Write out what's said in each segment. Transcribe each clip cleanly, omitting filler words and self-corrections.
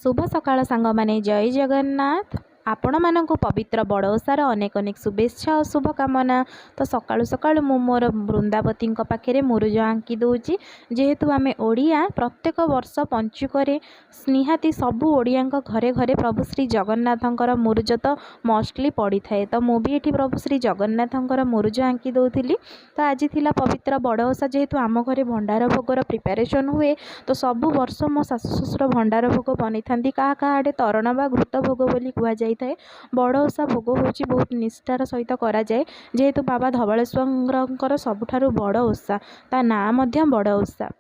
शुभ सकाळ सांग माने जय जगन्नाथ आपण मानक पवित्र बड़ ओषार अनेक अनेक शुभेच्छा और शुभकामना। तो सकाळु सकाळु मु मोर वृंदावती पाखे मुरुज आंकी दूची जेहेतु आम ओडिया प्रत्येक वर्ष पंचुकरे निहाती सबू ओडिया घरे घरे प्रभु श्री जगन्नाथंकर मुरुज तो मोस्टली पड़ी थाए। तो मुझे ये प्रभु श्री जगन्नाथंकर मुरुज आंकी दूली। तो आज थिला पवित्र बड़ ओषा जेहेतु आम घरे भंडार भोगर प्रिपेरेसन हुए तो सबु वर्ष मो शाशु शशुर भंडार भोग बनी था क्या आड़े तरण बा घृत भोग बोली कहुए। बड़ ओषा भोग हूँ बहुत निष्ठार सहित कराए जेहेतु बाबा धवलेश्वर सबुठारु बड़ ओषा ता ना मध्य बड़ ओषा।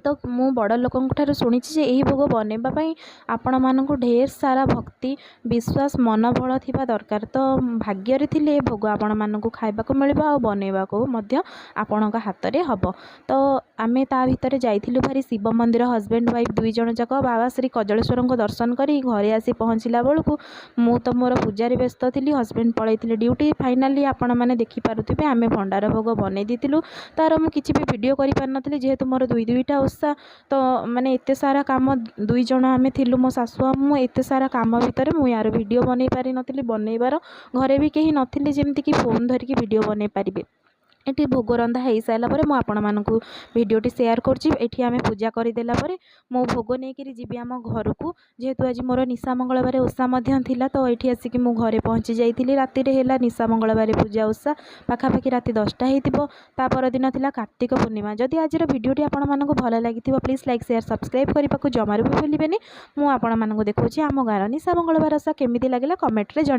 तो मु बड़ लोकों शुणी यही भोग बनवाई आपण मानक ढेर सारा भक्ति विश्वास मनोबल थिबा दरकार। तो भाग्य थिले भोग आपण मानक खाइबाको मिलिबा आ बनवाको मध्य आपण हाथ में हम। तो आमे ता भितर जाइथिलु भारी शिव मंदिर हजबैंड वाइफ दुई जन जाक बाबा श्री कजलेश्वर को दर्शन करी घरे आसी पहुँचला बेलू मु तो मोर पूजार व्यस्त थी हजबैंड पलैते ड्यूटी। फाइनाली आपण मैंने देखिपे आम भंडार भोग बनई दीलु तार मुझे भी वीडियो कर पार नी जेहेतु मोर दुईटा ओषा। तो माने एते सारा काम दुई जन आम थिलु मो सासु मु एते सारा काम भितर मु यार वीडियो बनई पारि नथिली बनइबार घरे भी कहीं नथिले जेमती कि फोन धरिकी वीडियो बनई पारिबे। ये भोग रंधा हो सारापर मुझे भिडटी सेयार करें पूजा करदेला मो भोग नहीं जी आम घर को जेहेतु आज मोर निशा मंगलवार ओषा था। तो ये आसिक मु घरे पहुँची जाइली राति निशा मंगलवार पूजा ओषा पाखापाखि राति 10टा होता परदिन था कार्तिक पूर्णिमा। जदि आज भिडटी आपको भल लगी प्लीज लाइक शेयर सब्सक्राइब करने को जमार भी भूलें। मुझे देखा आम गाँव निशा मंगलवार ओषा केमी लगे कमेंट रे जन।